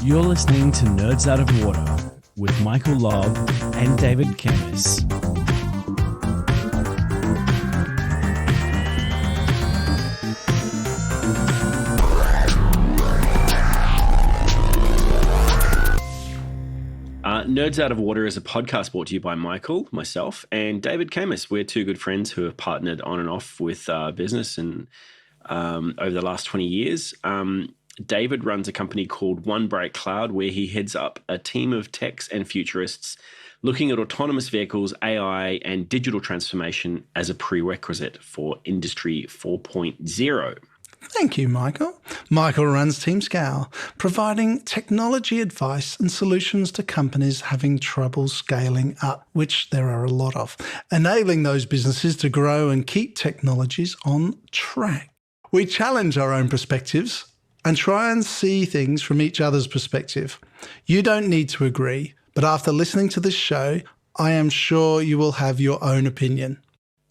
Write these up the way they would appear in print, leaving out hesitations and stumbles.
You're listening to Nerds Out of Water with Michael Lobb and David Kemmis. Nerds Out of Water is a podcast brought to you by Michael, myself, and David Kemmis. We're two good friends who have partnered on and off with business and over the last 20 years. David runs a company called One Bright Cloud, where he heads up a team of techs and futurists looking at autonomous vehicles, AI, and digital transformation as a prerequisite for Industry 4.0. Thank you, Michael. Michael runs Team Scale, providing technology advice and solutions to companies having trouble scaling up, which there are a lot of, enabling those businesses to grow and keep technologies on track. We challenge our own perspectives and try and see things from each other's perspective. You don't need to agree, but after listening to this show, I am sure you will have your own opinion.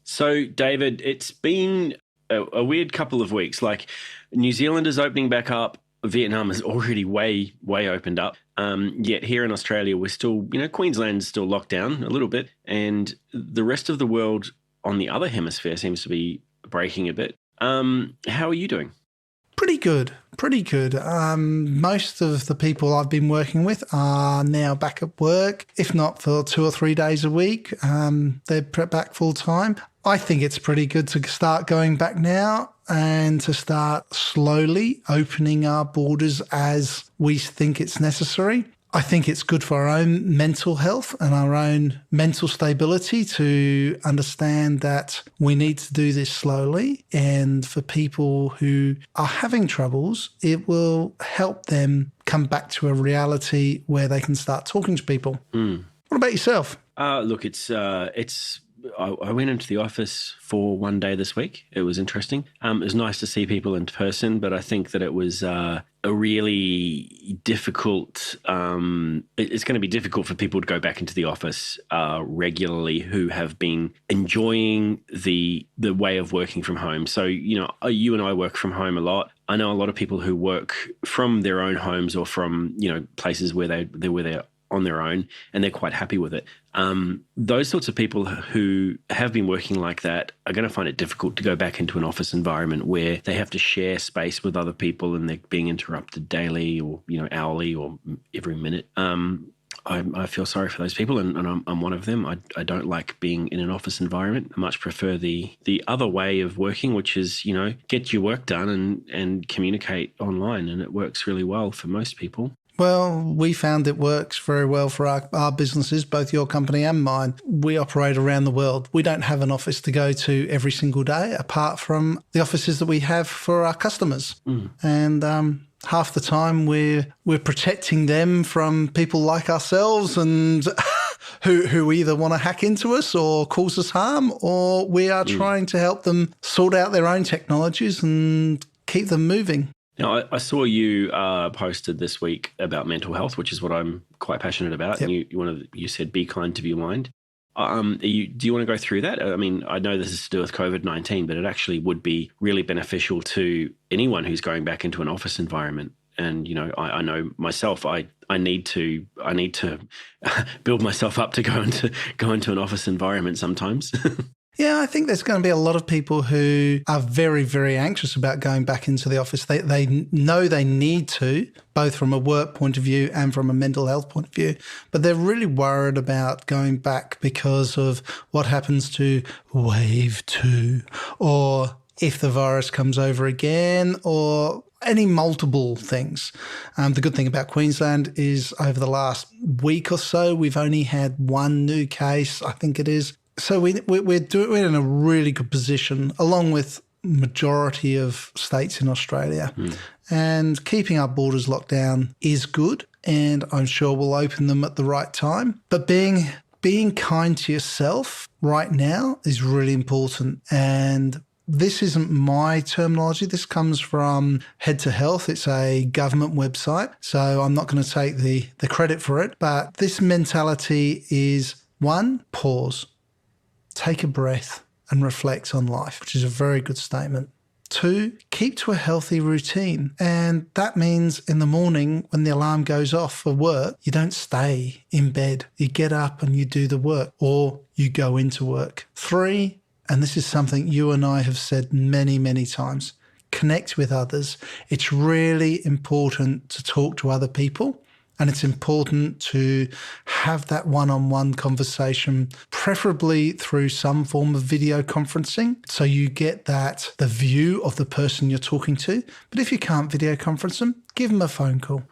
So, David, it's been a weird couple of weeks. Like, New Zealand is opening back up. Vietnam is already way opened up. Yet here in Australia, we're still, Queensland's still locked down a little bit. And the rest of the world on the other hemisphere seems to be breaking a bit. How are you doing? Pretty good. Most of the people I've been working with are now back at work, if not for 2 or 3 days a week. They're back full time. I think it's pretty good to start going back now and to start slowly opening our borders as we think it's necessary. I think it's good for our own mental health and our own mental stability to understand that we need to do this slowly. And for people who are having troubles, it will help them come back to a reality where they can start talking to people. What about yourself? Look, I went into the office for one day this week. It was interesting. It was nice to see people in person, but I think that it was a really difficult. It's going to be difficult for people to go back into the office regularly who have been enjoying the way of working from home. So, you and I work from home a lot. I know a lot of people who work from their own homes or from places where they're on their own, and they're quite happy with it. Those sorts of people who have been working like that are going to find it difficult to go back into an office environment where they have to share space with other people and they're being interrupted daily or hourly or every minute. I feel sorry for those people, and I'm one of them. I don't like being in an office environment. I much prefer the other way of working, which is, get your work done and communicate online, and it works really well for most people. Well, we found it works very well for our businesses, both your company and mine. We operate around the world. We don't have an office to go to every single day, apart from the offices that we have for our customers. And half the time we're protecting them from people like ourselves and who either want to hack into us or cause us harm, or we are trying to help them sort out their own technologies and keep them moving. Now, I saw you posted this week about mental health, which is what I'm quite passionate about. Yep. And you said, be kind to your mind. Do you want to go through that? I mean, I know this is to do with COVID-19, but it actually would be really beneficial to anyone who's going back into an office environment. And, I know myself, I need to build myself up to go into an office environment sometimes. Yeah, I think there's going to be a lot of people who are very, very anxious about going back into the office. They know they need to, both from a work point of view and from a mental health point of view, but they're really worried about going back because of what happens to wave 2, or if the virus comes over again, or any multiple things. The good thing about Queensland is over the last week or so, we've only had one new case, I think it is. So we're in a really good position, along with majority of states in Australia. And keeping our borders locked down is good, and I'm sure we'll open them at the right time. But being kind to yourself right now is really important. And this isn't my terminology. This comes from Head to Health. It's a government website, so I'm not going to take the credit for it. But this mentality is, 1, pause. Take a breath and reflect on life, which is a very good statement. 2, keep to a healthy routine. And that means in the morning when the alarm goes off for work, you don't stay in bed. You get up and you do the work, or you go into work. 3, and this is something you and I have said many, many times, connect with others. It's really important to talk to other people. And it's important to have that one-on-one conversation, preferably through some form of video conferencing. So you get the view of the person you're talking to. But if you can't video conference them, give them a phone call.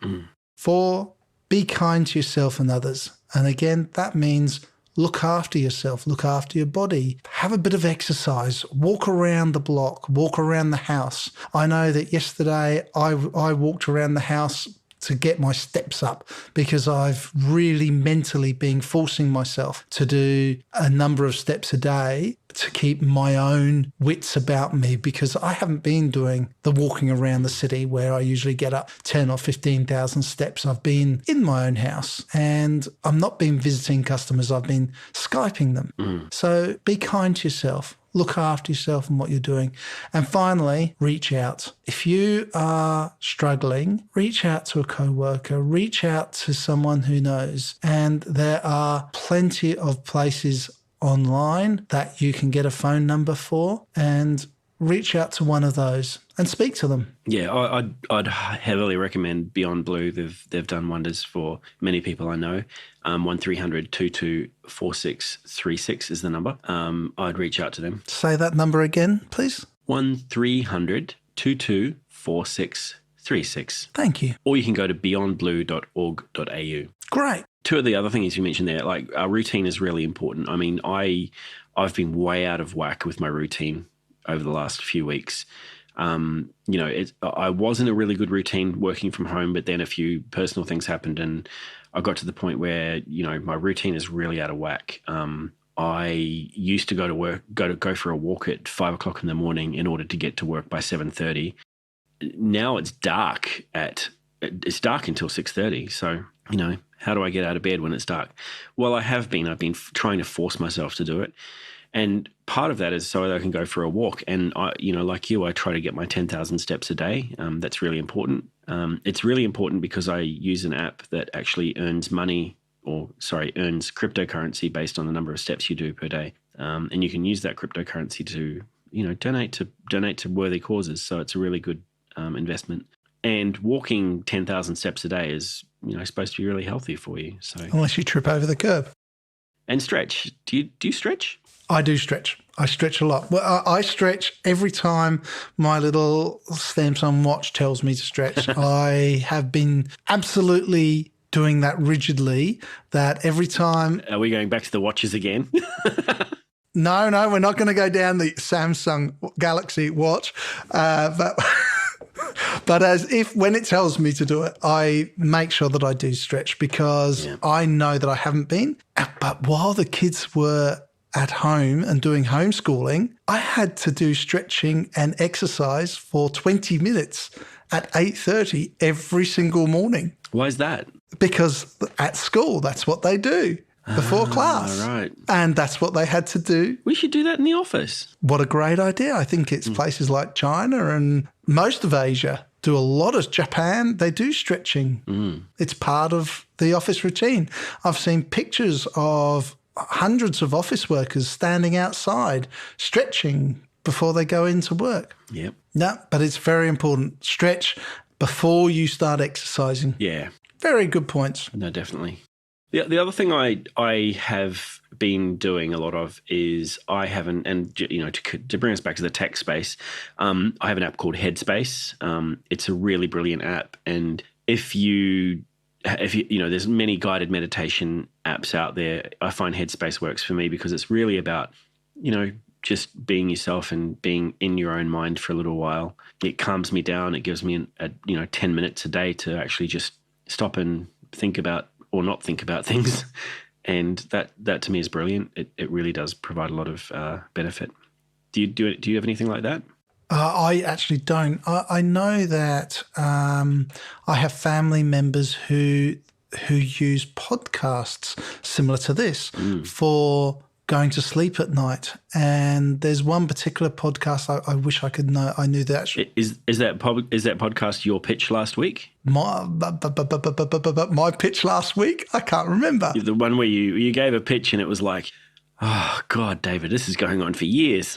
4, be kind to yourself and others. And again, that means look after yourself, look after your body, have a bit of exercise, walk around the block, walk around the house. I know that yesterday I walked around the house to get my steps up because I've really mentally been forcing myself to do a number of steps a day to keep my own wits about me, because I haven't been doing the walking around the city where I usually get up 10 or 15,000 steps. I've been in my own house and I'm not been visiting customers. I've been Skyping them. So be kind to yourself. Look after yourself and what you're doing. And finally, reach out. If you are struggling, reach out to a coworker, reach out to someone who knows. And there are plenty of places online that you can get a phone number for, and reach out to one of those and speak to them. Yeah, I'd heavily recommend Beyond Blue. They've done wonders for many people I know. 1300 22 4636 is the number. I'd reach out to them. Say that number again, please. 1300 22 4636. Thank you. Or you can go to beyondblue.org.au. Great. 2 of the other things you mentioned there, like our routine is really important. I mean, I've been way out of whack with my routine over the last few weeks. I was in a really good routine working from home, but then a few personal things happened and I got to the point where, my routine is really out of whack. I used to go to work, go for a walk at 5 o'clock in the morning in order to get to work by 7:30. Now it's dark until 6:30. So, how do I get out of bed when it's dark? Well, I've been trying to force myself to do it. And part of that is so that I can go for a walk. And I, like you, I try to get my 10,000 steps a day. That's really important. It's really important because I use an app that actually earns cryptocurrency based on the number of steps you do per day. And you can use that cryptocurrency to, donate to worthy causes. So it's a really good investment. And walking 10,000 steps a day is, supposed to be really healthy for you. So unless you trip over the curb. And stretch. Do you stretch? I do stretch. I stretch a lot. Well, I stretch every time my little Samsung watch tells me to stretch. I have been absolutely doing that rigidly, that every time. Are we going back to the watches again? No, we're not going to go down the Samsung Galaxy watch. But when it tells me to do it, I make sure that I do stretch because I know that I haven't been. But while the kids were at home and doing homeschooling, I had to do stretching and exercise for 20 minutes at 8:30 every single morning. Why is that? Because at school, that's what they do before class. Right. And that's what they had to do. We should do that in the office. What a great idea. I think it's places like China and most of Asia do a lot of Japan. They do stretching. It's part of the office routine. I've seen pictures of hundreds of office workers standing outside stretching before they go into work. Yep. No, but it's very important. Stretch before you start exercising. Yeah. Very good points. No, definitely. The other thing I have been doing a lot of is to bring us back to the tech space, I have an app called Headspace. It's a really brilliant app, and if you there's many guided meditation apps out there. I find Headspace works for me because it's really about just being yourself and being in your own mind for a little while. It calms me down. It gives me 10 minutes a day to actually just stop and think about or not think about things. And that to me is brilliant. It really does provide a lot of benefit. Do you have anything like that? I actually don't. I know that I have family members who use podcasts similar to this for going to sleep at night. And there's one particular podcast I wish I could know. I knew the actual. Is that podcast your pitch last week? My pitch last week? I can't remember. The one where you gave a pitch and it was like, oh, God, David, this is going on for years.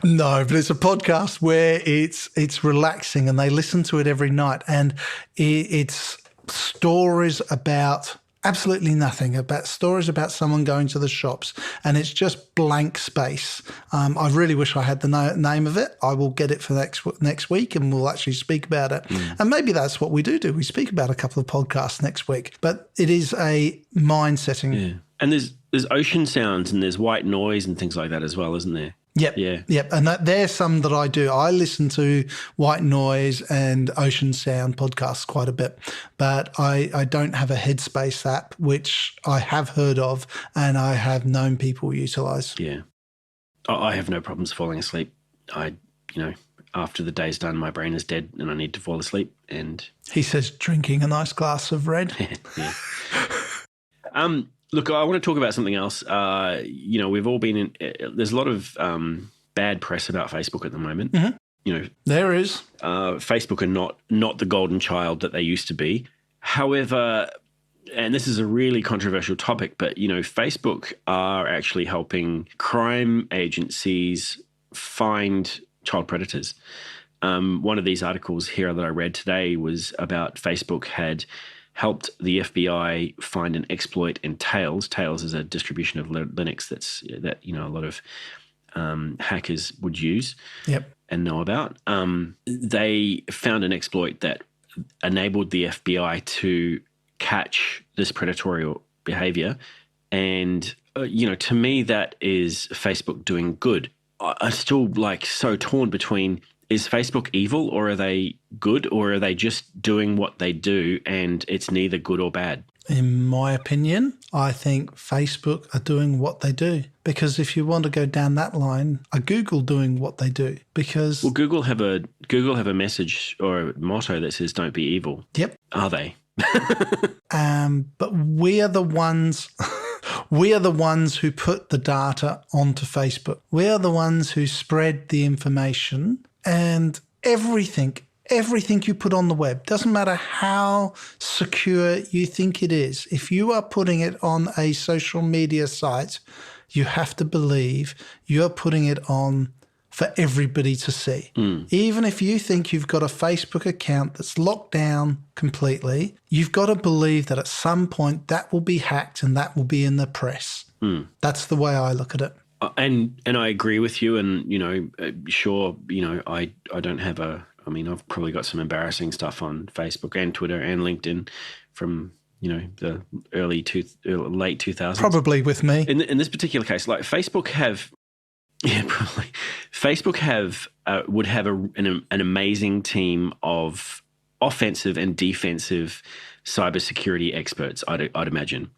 No, but it's a podcast where it's relaxing and they listen to it every night. And it's stories about absolutely nothing, about stories about someone going to the shops, and it's just blank space. I really wish I had the name of it. I will get it for next week and we'll actually speak about it. And maybe that's what we do. We speak about a couple of podcasts next week. But it is a mind-setting. Yeah. And there's ocean sounds and there's white noise and things like that as well, isn't there? Yep. Yeah. Yep. And there's some that I do. I listen to white noise and ocean sound podcasts quite a bit, but I don't have a Headspace app, which I have heard of and I have known people utilize. Yeah. I have no problems falling asleep. After the day's done, my brain is dead and I need to fall asleep. And he says, drinking a nice glass of red. Yeah. Look, I want to talk about something else. We've all been in. There's a lot of bad press about Facebook at the moment. Mm-hmm. There is. Facebook are not the golden child that they used to be. However, and this is a really controversial topic, but Facebook are actually helping crime agencies find child predators. One of these articles here that I read today was about Facebook had helped the FBI find an exploit in Tails. Tails is a distribution of Linux that a lot of hackers would use and know about. They found an exploit that enabled the FBI to catch this predatory behavior. And, to me, that is Facebook doing good. I'm still so torn between, is Facebook evil or are they good, or are they just doing what they do and it's neither good or bad? In my opinion, I think Facebook are doing what they do, because if you want to go down that line, are Google doing what they do? Because Google have a message or a motto that says "Don't be evil." Yep. Are they? But we are the ones. We are the ones who put the data onto Facebook. We are the ones who spread the information, and everything you put on the web, doesn't matter how secure you think it is. If you are putting it on a social media site, you have to believe you're putting it on for everybody to see. Even if you think you've got a Facebook account that's locked down completely, you've got to believe that at some point that will be hacked and that will be in the press. That's the way I look at it. And I agree with you. And, sure, I don't have I've probably got some embarrassing stuff on Facebook and Twitter and LinkedIn from, the late 2000s. Probably with me. In this particular case, Facebook have... Yeah, probably. Facebook would have an amazing team of offensive and defensive cybersecurity experts, I'd imagine.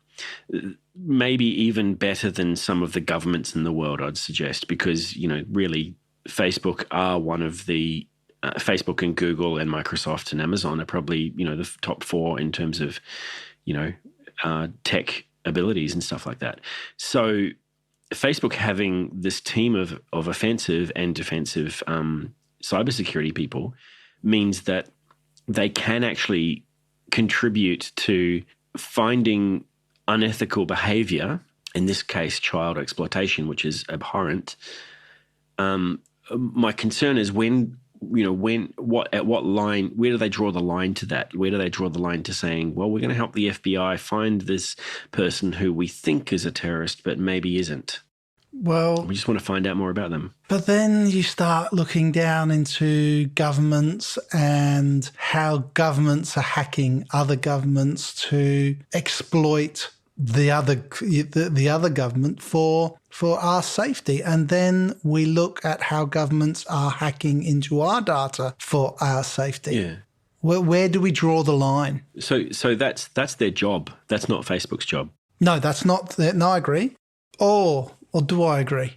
Maybe even better than some of the governments in the world, I'd suggest, because, really Facebook are one of the Facebook and Google and Microsoft and Amazon are probably, the top four in terms of, tech abilities and stuff like that. So Facebook having this team of offensive and defensive cybersecurity people means that they can actually contribute to finding unethical behavior, in this case, child exploitation, which is abhorrent. My concern is at what line, where do they draw the line to that? Where do they draw the line to saying, well, we're going to help the FBI find this person who we think is a terrorist, but maybe isn't? Well, we just want to find out more about them. But then you start looking down into governments and how governments are hacking other governments to exploit the other government for our safety. And then we look at how governments are hacking into our data for our safety. Yeah. Where do we draw the line? So that's their job. That's not Facebook's job. No, that's not. No, I agree. Or do I agree?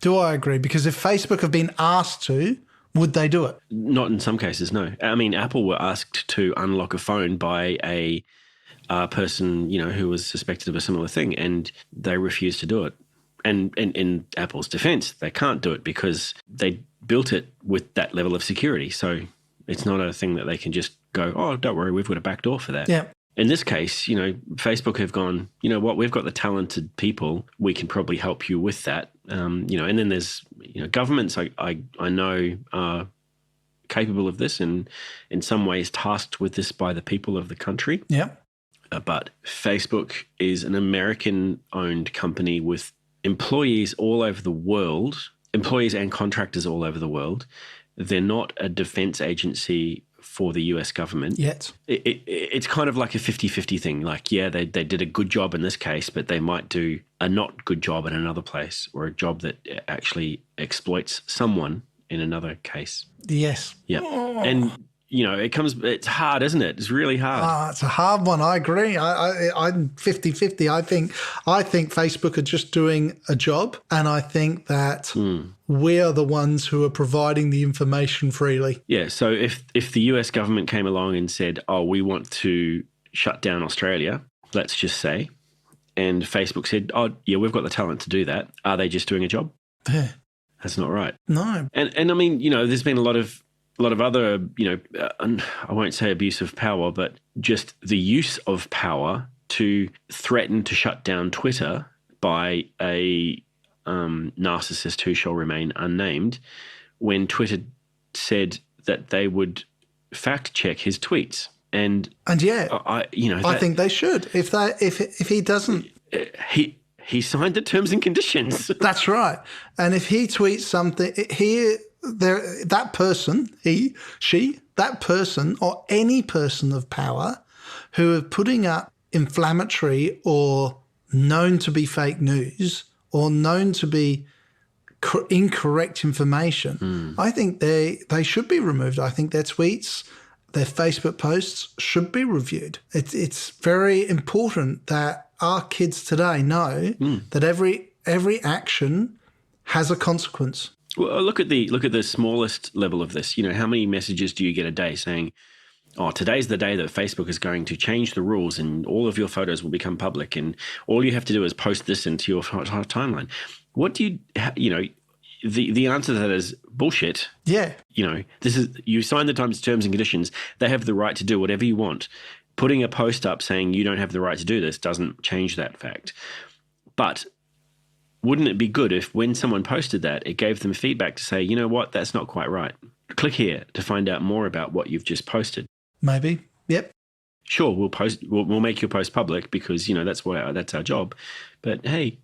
Do I agree? Because if Facebook have been asked to, would they do it? Not in some cases, no. Apple were asked to unlock a phone by a a person, who was suspected of a similar thing, and they refused to do it. And in Apple's defense, they can't do it because they built it with that level of security. So it's not a thing that they can just go, oh, don't worry, we've got a backdoor for that. Yeah. In this case, Facebook have gone, you know what, we've got the talented people. We can probably help you with that. And then there's, governments I know are capable of this and in some ways tasked with this by the people of the country. Yeah. But Facebook is an American-owned company with employees all over the world, employees and contractors all over the world. They're not a defense agency for the US government. Yet. It's kind of like a 50-50 thing. Like, yeah, they did a good job in this case, but they might do a not good job in another place, or a job that actually exploits someone in another case. Yes. Yeah. And, it's hard, isn't it? It's really hard. It's a hard one. I agree. I'm 50-50. I think Facebook are just doing a job, and I think that we are the ones who are providing the information freely. Yeah. So if the US government came along and said, oh, we want to shut down Australia, let's just say, and Facebook said, oh, yeah, we've got the talent to do that, are they just doing a job? Yeah. That's not right. No. And I mean, there's been a lot of other, I won't say abuse of power, but just the use of power to threaten to shut down Twitter by a narcissist who shall remain unnamed, when Twitter said that they would fact check his tweets. And yeah, I think they should. If he doesn't, he signed the terms and conditions. That's right. And if he tweets something, that person, that person, or any person of power who are putting up inflammatory or known to be fake news or known to be incorrect information, I think they should be removed. I think their tweets, their Facebook posts should be reviewed. It's very important that our kids today know that every action has a consequence. Well, look at the smallest level of this. How many messages do you get a day saying, oh, today's the day that Facebook is going to change the rules and all of your photos will become public and all you have to do is post this into your timeline. What do the answer to that is bullshit. Yeah. You sign the terms and conditions. They have the right to do whatever you want. Putting a post up saying you don't have the right to do this doesn't change that fact. But wouldn't it be good if when someone posted that, it gave them feedback to say, you know what, that's not quite right. Click here to find out more about what you've just posted. Maybe. Yep. Sure, we'll make your post public because, that's our job. But hey,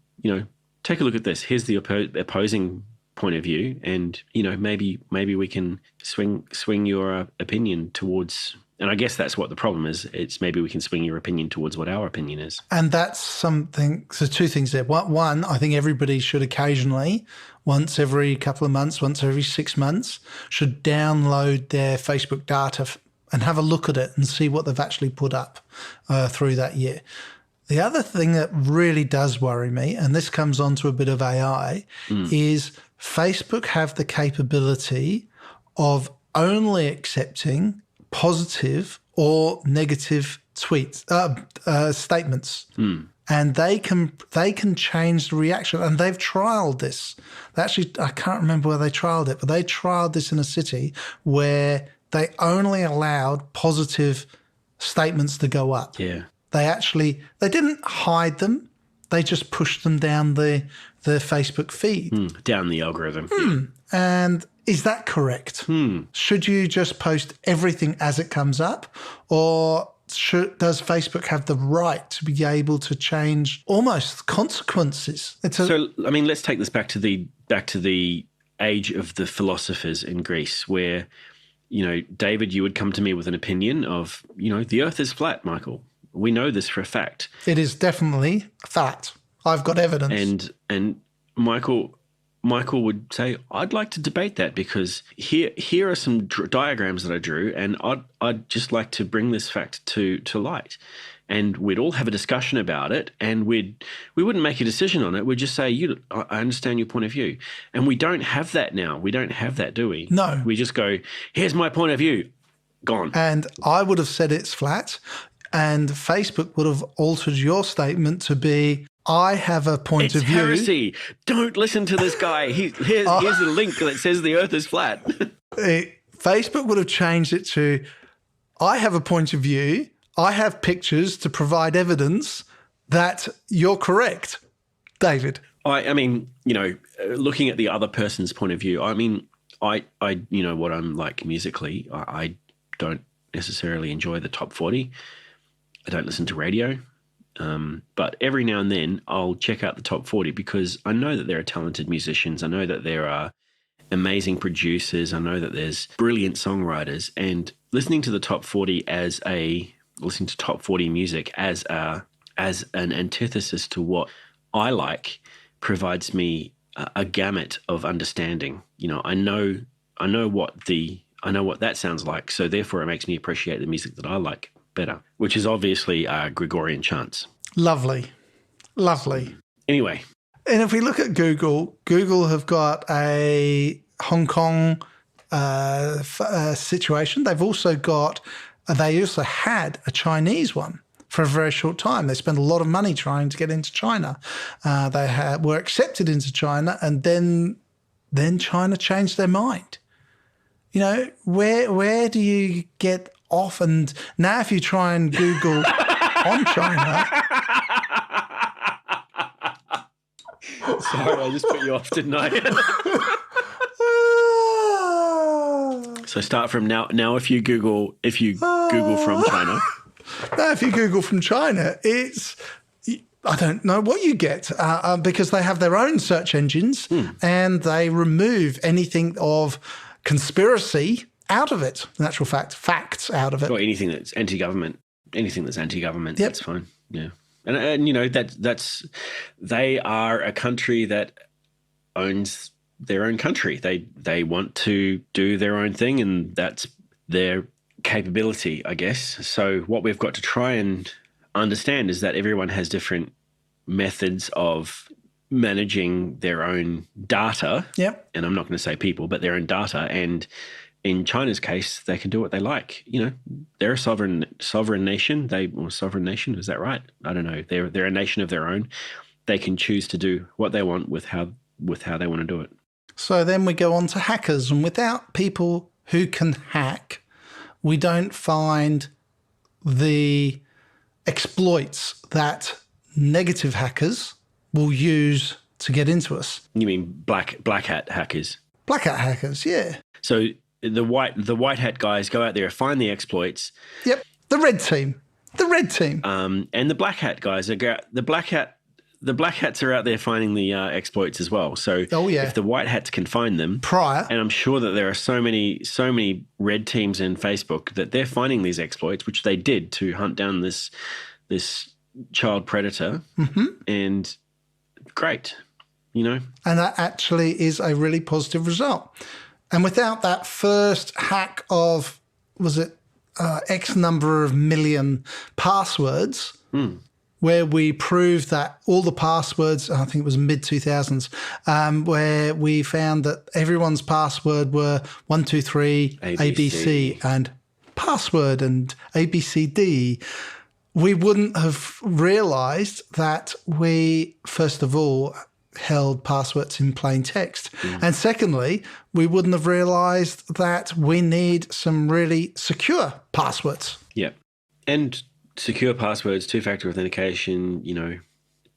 take a look at this. Here's the opposing point of view, and maybe we can swing your opinion towards. And I guess that's what the problem is. It's maybe we can swing your opinion towards what our opinion is. And that's something. So two things there. One, I think everybody should occasionally, once every couple of months, once every 6 months, should download their Facebook data and have a look at it and see what they've actually put up through that year. The other thing that really does worry me, and this comes on to a bit of AI, is Facebook have the capability of only accepting positive or negative tweets, statements. And they can change the reaction. And they've trialed this. Actually, I can't remember where they trialed it, but they trialed this in a city where they only allowed positive statements to go up. Yeah. They didn't hide them. They just pushed them down the Facebook feed. Down the algorithm. And is that correct? Should you just post everything as it comes up, or does Facebook have the right to be able to change almost consequences? Let's take this back to the age of the philosophers in Greece, where, David, you would come to me with an opinion of, the Earth is flat, Michael. We know this for a fact. It is definitely a fact. I've got evidence. And Michael would say, I'd like to debate that because here are some diagrams that I drew, and I'd just like to bring this fact to light. And we'd all have a discussion about it, and we wouldn't make a decision on it. We'd just say, I understand your point of view. And we don't have that now. We don't have that, do we? No. We just go, here's my point of view. Gone. And I would have said it's flat. And Facebook would have altered your statement to be, I have a point of view. It's heresy. Don't listen to this guy. Here's a link that says the earth is flat. Facebook would have changed it to, I have a point of view. I have pictures to provide evidence that you're correct. David. I mean, you know, looking at the other person's point of view, I mean, I you know, what I'm like musically, I don't necessarily enjoy the top 40. I don't listen to radio. But every now and then I'll check out the top 40 because I know that there are talented musicians. I know that there are amazing producers. I know that there's brilliant songwriters, and listening to the top 40 listening to top 40 music as an antithesis to what I like provides me a gamut of understanding. You know, I know what that sounds like. So therefore it makes me appreciate the music that I like better, which is obviously Gregorian chants. Lovely. Lovely. Anyway. And if we look at Google have got a Hong Kong situation. They also had a Chinese one for a very short time. They spent a lot of money trying to get into China. They were accepted into China, and then China changed their mind. You know, where do you get off? And now if you try and Google on China... Sorry, I just put you off, didn't I? So start from now. Now, if you Google from China. Now, if you Google from China, I don't know what you get because they have their own search engines and they remove anything of conspiracy out of it. In actual fact, facts out of it. Or anything that's anti-government. Anything that's anti-government, yep. That's fine. Yeah. And you know, that's they are a country that owns their own country. They want to do their own thing, and that's their capability, I guess. So what we've got to try and understand is that everyone has different methods of managing their own data. Yep. And I'm not going to say people, but their own data. And in China's case, they can do what they like. You know, they're a sovereign nation. Sovereign nation, is that right? I don't know. They're a nation of their own. They can choose to do what they want with how they want to do it. So then we go on to hackers, and without people who can hack, we don't find the exploits that negative hackers will use to get into us. You mean black hat hackers? Black hat hackers, yeah. So the white hat guys go out there, find the exploits. Yep, the red team. And the black hat guys the black hats are out there finding the exploits as well. So if the white hats can find them, and I'm sure that there are so many red teams in Facebook that they're finding these exploits, which they did to hunt down this child predator, and great, you know. And that actually is a really positive result. And without that first hack of, was it X number of million passwords, where we proved that all the passwords, I think it was mid-2000s, where we found that everyone's password were 123 ABC and password and ABCD, we wouldn't have realised that we, first of all, held passwords in plain text. And secondly, we wouldn't have realised that we need some really secure passwords. Yeah. And secure passwords, two-factor authentication, you know,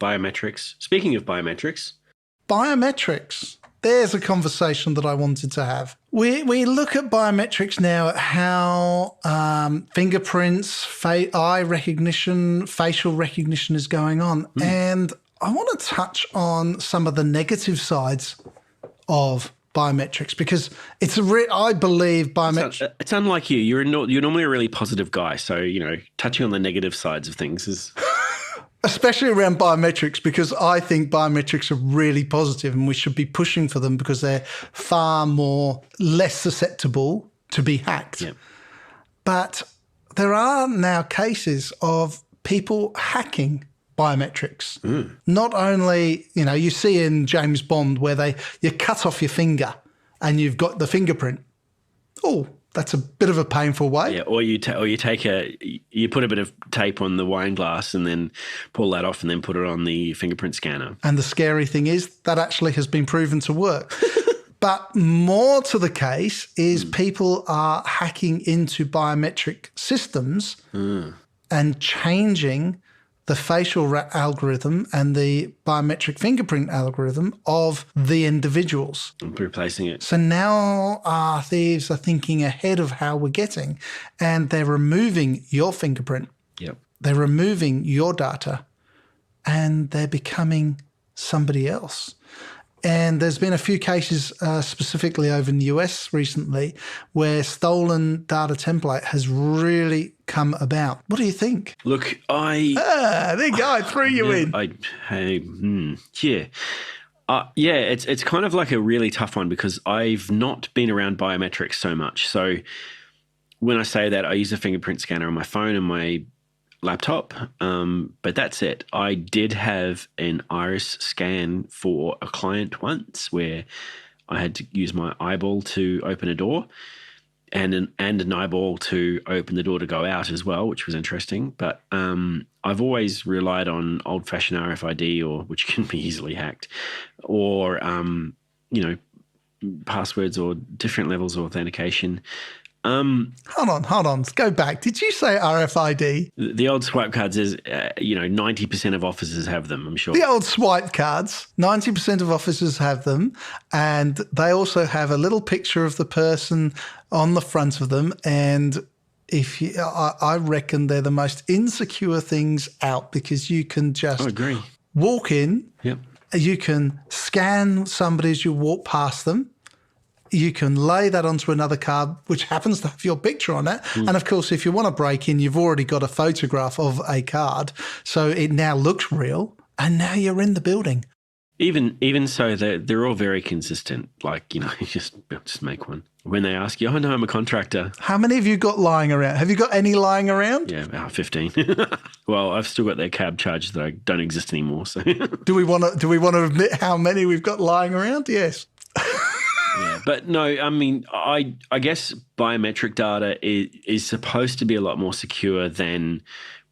biometrics. Speaking of biometrics. There's a conversation that I wanted to have. We look at biometrics now at how fingerprints, eye recognition, facial recognition is going on. And I want to touch on some of the negative sides of biometrics because I believe biometrics. It's unlike you. You're normally a really positive guy. So, you know, touching on the negative sides of things is... Especially around biometrics, because I think biometrics are really positive and we should be pushing for them because they're far less susceptible to be hacked. Yep. But there are now cases of people hacking biometrics. Not only, you know, you see in James Bond where you cut off your finger and you've got the fingerprint. Oh, That's a bit of a painful way. Yeah, or you put a bit of tape on the wine glass and then pull that off and then put it on the fingerprint scanner. And the scary thing is that actually has been proven to work. But more to the case is people are hacking into biometric systems and changing the facial algorithm and the biometric fingerprint algorithm of the individuals. Replacing it. So now our thieves are thinking ahead of how we're getting, and they're removing your fingerprint. Yep. They're removing your data, and they're becoming somebody else. And there's been a few cases specifically over in the US recently where stolen data template has really come about. What do you think? Look, there you go. I threw you in. It's kind of like a really tough one because I've not been around biometrics so much. So when I say that, I use a fingerprint scanner on my phone and my laptop, but that's it. I did have an iris scan for a client once where I had to use my eyeball to open a door and an eyeball to open the door to go out as well, which was interesting. But I've always relied on old-fashioned RFID, which can be easily hacked, or passwords or different levels of authentication. Hold on. Let's go back. Did you say RFID? The old swipe cards is, 90% of offices have them, I'm sure. The old swipe cards, 90% of offices have them. And they also have a little picture of the person on the front of them. And I reckon they're the most insecure things out because you can just walk in. Yep. You can scan somebody as you walk past them. You can lay that onto another card, which happens to have your picture on it. And, of course, if you want to break in, you've already got a photograph of a card. So it now looks real, and now you're in the building. Even so, they're all very consistent. Like, just make one. When they ask you, oh, no, I'm a contractor. How many have you got lying around? Have you got any lying around? Yeah, about 15. Well, I've still got their cab charges that don't exist anymore. So Do we want to admit how many we've got lying around? Yes. Yeah, but no, I mean, I guess biometric data is supposed to be a lot more secure than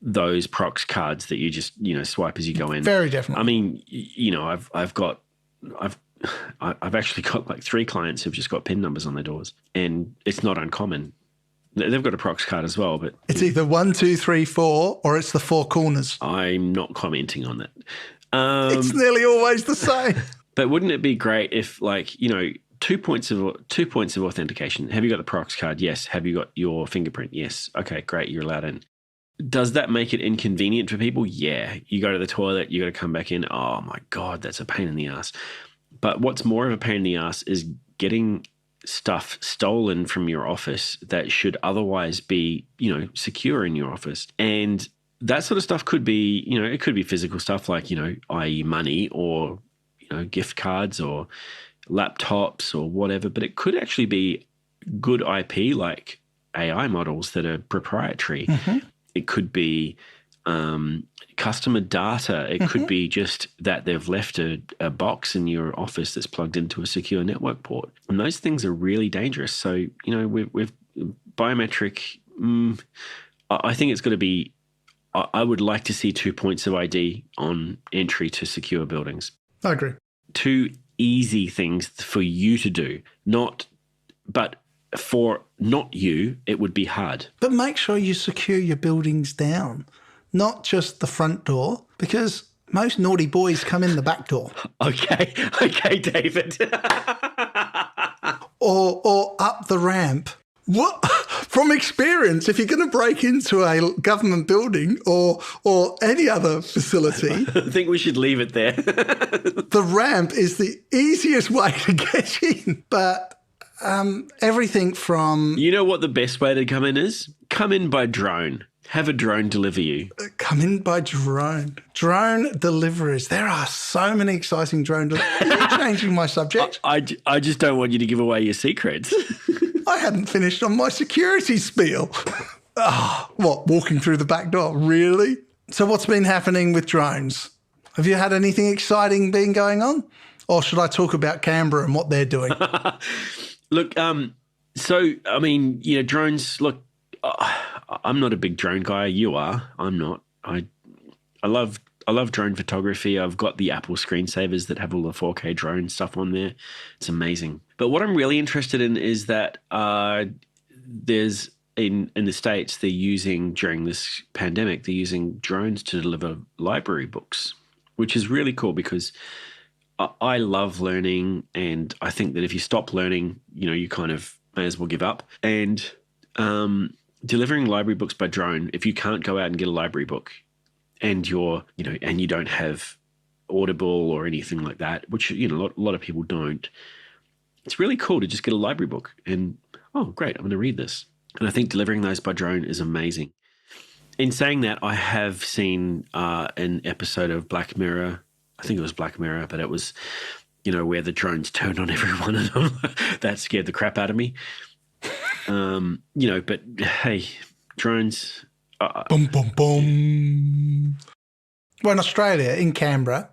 those prox cards that you just swipe as you go in. Very definitely. I mean, I've actually got like 3 clients who've just got PIN numbers on their doors, and it's not uncommon. They've got a prox card as well, but it's either 1, 2, 3, 4, or it's the 4 corners. I'm not commenting on that. It's nearly always the same. But wouldn't it be great if, 2 points of authentication? Have you got the prox card? Yes. Have you got your fingerprint? Yes. Okay, great. You're allowed in. Does that make it inconvenient for people? Yeah. You go to the toilet, you got to come back in. Oh my God, that's a pain in the ass. But what's more of a pain in the ass is getting stuff stolen from your office that should otherwise be, secure in your office. And that sort of stuff could be, it could be physical stuff like, i.e. money or, gift cards or laptops or whatever, but it could actually be good IP like AI models that are proprietary. Mm-hmm. It could be customer data. It could be just that they've left a box in your office that's plugged into a secure network port. And those things are really dangerous. So, with biometric, I think it's got to be, I would like to see 2 points of ID on entry to secure buildings. I agree. 2 easy things for you to do, but for not you, it would be hard. But make sure you secure your buildings down, not just the front door, because most naughty boys come in the back door. Okay, David. or up the ramp. What? From experience, if you're going to break into a government building or any other facility, I think we should leave it there. The ramp is the easiest way to get in. But everything from... You know what the best way to come in is? Come in by drone. Have a drone deliver you. Come in by drone. Drone deliveries. There are so many exciting drone deliveries. You're changing my subject. I just don't want you to give away your secrets. I hadn't finished on my security spiel. What, walking through the back door? Really? So what's been happening with drones? Have you had anything exciting been going on? Or should I talk about Canberra and what they're doing? Look, So, I mean, drones. Look, I'm not a big drone guy. You are. I'm not. I love drone photography. I've got the Apple screensavers that have all the 4K drone stuff on there. It's amazing. But what I'm really interested in is that there's in the States, they're using, during this pandemic, they're using drones to deliver library books, which is really cool because I love learning, and I think that if you stop learning, you kind of may as well give up. And delivering library books by drone, if you can't go out and get a library book, and and you don't have Audible or anything like that, which a lot of people don't, it's really cool to just get a library book and, oh, great, I'm going to read this. And I think delivering those by drone is amazing. In saying that, I have seen an episode of Black Mirror. I think it was Black Mirror, but it was, where the drones turned on everyone, and that scared the crap out of me. But hey, drones. Boom, boom, boom. Well, in Australia, in Canberra,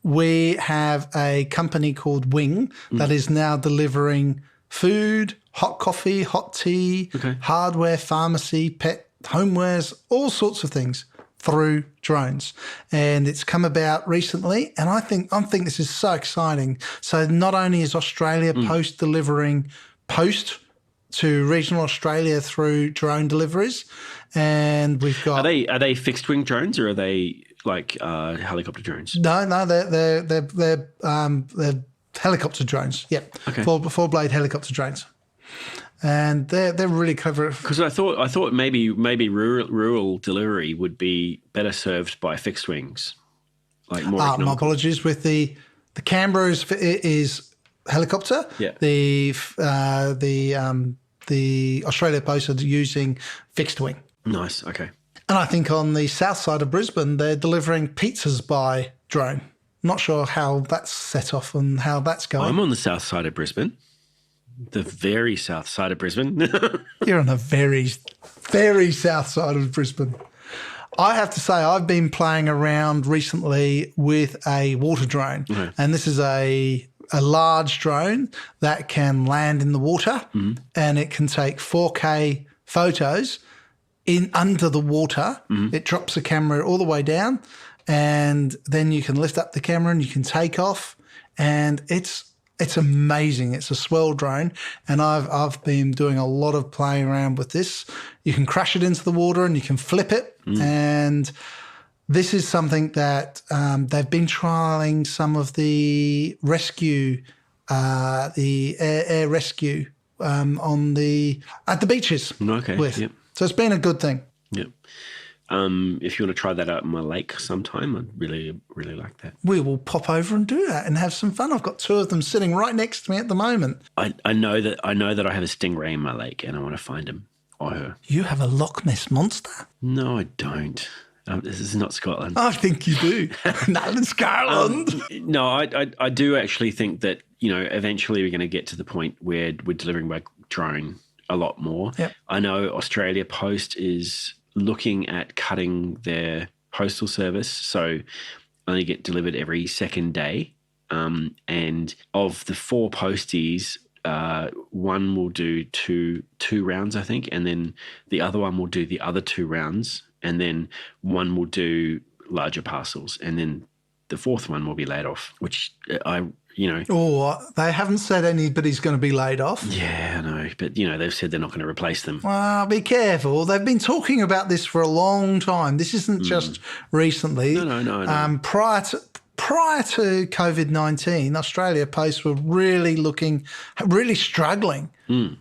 we have a company called Wing that is now delivering food, hot coffee, hot tea, hardware, pharmacy, pet, homewares, all sorts of things through drones. And it's come about recently, and I think this is so exciting. So not only is Australia Post delivering post to regional Australia through drone deliveries, and we've got are they fixed wing drones, or are they like helicopter drones? No, they're helicopter drones. Yep, okay. Four blade helicopter drones, and they're really clever. Because I thought maybe rural delivery would be better served by fixed wings, like more. My apologies. With the Canberra is helicopter. Yeah. The Australia Post are using fixed wing. Nice. Okay. And I think on the south side of Brisbane, they're delivering pizzas by drone. Not sure how that's set off and how that's going. I'm on the south side of Brisbane, the very south side of Brisbane. You're on the very, very south side of Brisbane. I have to say, I've been playing around recently with a water drone, and this is a large drone that can land in the water, and it can take 4K photos in under the water. It drops the camera all the way down, and then you can lift up the camera and you can take off, and it's amazing. It's a swell drone, and I've been doing a lot of playing around with this. You can crash it into the water and you can flip it, and this is something that they've been trialling some of the rescue, the air rescue at the beaches. Okay. With. Yep. So it's been a good thing. Yep. If you want to try that out in my lake sometime, I'd really, really like that. We will pop over and do that and have some fun. I've got two of them sitting right next to me at the moment. I know that I have a stingray in my lake, and I want to find him or her. You have a Loch Ness monster? No, I don't. This is not Scotland. I think you do. Not in Scotland. No, I do actually think that, eventually we're going to get to the point where we're delivering by drone a lot more. Yep. I know Australia Post is looking at cutting their postal service, so only get delivered every second day. And of the 4 posties, one will do two rounds, I think, and then the other one will do the other 2 rounds, and then one will do larger parcels, and then the 4th one will be laid off, which Oh, they haven't said anybody's going to be laid off. Yeah, I know, but they've said they're not going to replace them. Well, be careful. They've been talking about this for a long time. This isn't just recently. No. Prior to COVID-19, Australia Post were really struggling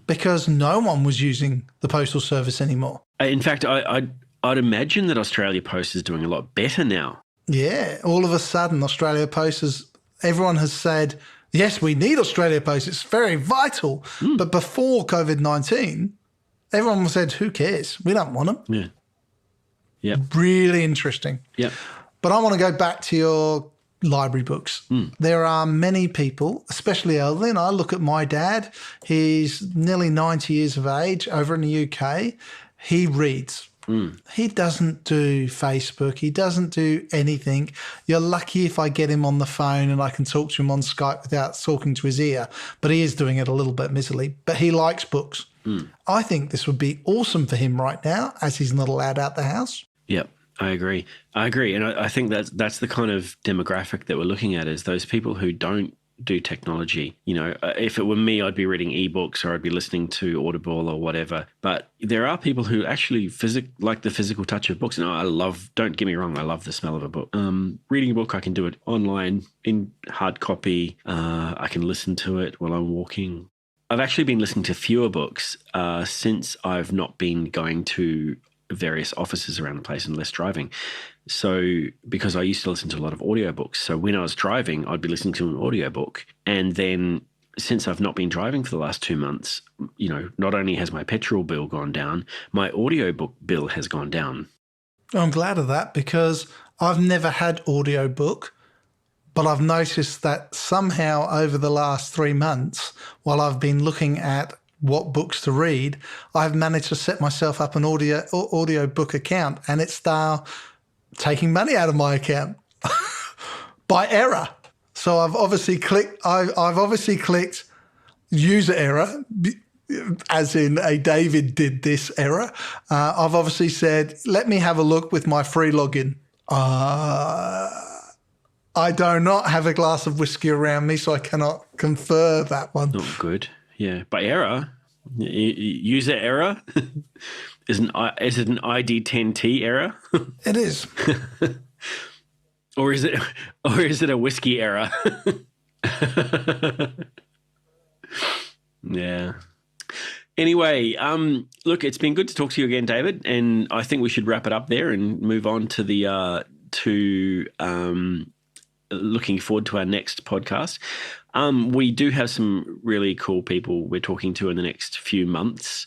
because no one was using the postal service anymore. In fact, I'd imagine that Australia Post is doing a lot better now. Yeah, all of a sudden, Australia Post everyone has said, yes, we need Australia Post. It's very vital. But before COVID-19, everyone said, who cares? We don't want them. Yeah. Yeah. Really interesting. Yeah. But I want to go back to your library books. There are many people, especially elderly, and I look at my dad. He's nearly 90 years of age over in the UK. He reads He doesn't do Facebook. He doesn't do anything. You're lucky if I get him on the phone and I can talk to him on Skype without talking to his ear. But he is doing it a little bit miserly. But he likes books. I think this would be awesome for him right now, as he's not allowed out the house. Yep, I agree. And I think that's the kind of demographic that we're looking at, is those people who don't do technology. You know, if it were me, I'd be reading ebooks or I'd be listening to Audible or whatever. But there are people who actually like the physical touch of books. And don't get me wrong, I love the smell of a book. Reading a book, I can do it online in hard copy. I can listen to it while I'm walking. I've actually been listening to fewer books since I've not been going to various offices around the place and less driving. So because I used to listen to a lot of audiobooks. So when I was driving, I'd be listening to an audiobook. And then since I've not been driving for the last 2 months, you know, not only has my petrol bill gone down, my audiobook bill has gone down. I'm glad of that, because I've never had audiobook, but I've noticed that somehow over the last 3 months, while I've been looking at what books to read, I've managed to set myself up an audiobook account, and it's now taking money out of my account by error. So I've obviously clicked user error, as in a David did this error. I've obviously said, let me have a look with my free login. I do not have a glass of whiskey around me, so I cannot confer that one. Not good. Yeah, by error, user error. Is it an ID10T error? It is. or is it a whiskey error? Yeah. Anyway, look, it's been good to talk to you again, David, and I think we should wrap it up there and move on to the looking forward to our next podcast. We do have some really cool people we're talking to in the next few months.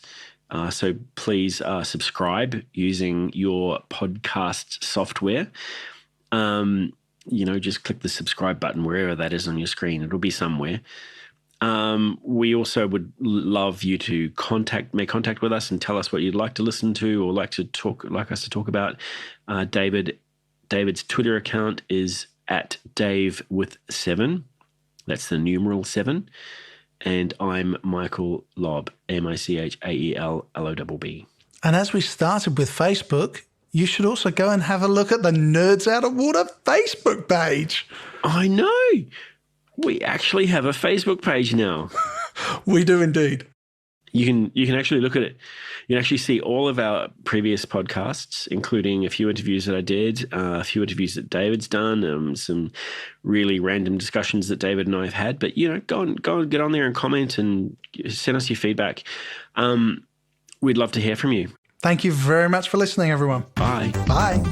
So please subscribe using your podcast software. You know, just click the subscribe button wherever that is on your screen. It'll be somewhere. We also would love you to make contact with us and tell us what you'd like to listen to or like us to talk about. David's Twitter account is @DaveWith7. That's the numeral 7. And I'm Michael Lobb, MichaelLobb. And as we started with Facebook, you should also go and have a look at the Nerds Out of Water Facebook page. I know. We actually have a Facebook page now. We do indeed. You can actually look at it. You can actually see all of our previous podcasts, including a few interviews that I did, a few interviews that David's done, some really random discussions that David and I have had. But, you know, go and get on there and comment and send us your feedback. We'd love to hear from you. Thank you very much for listening, everyone. Bye. Bye.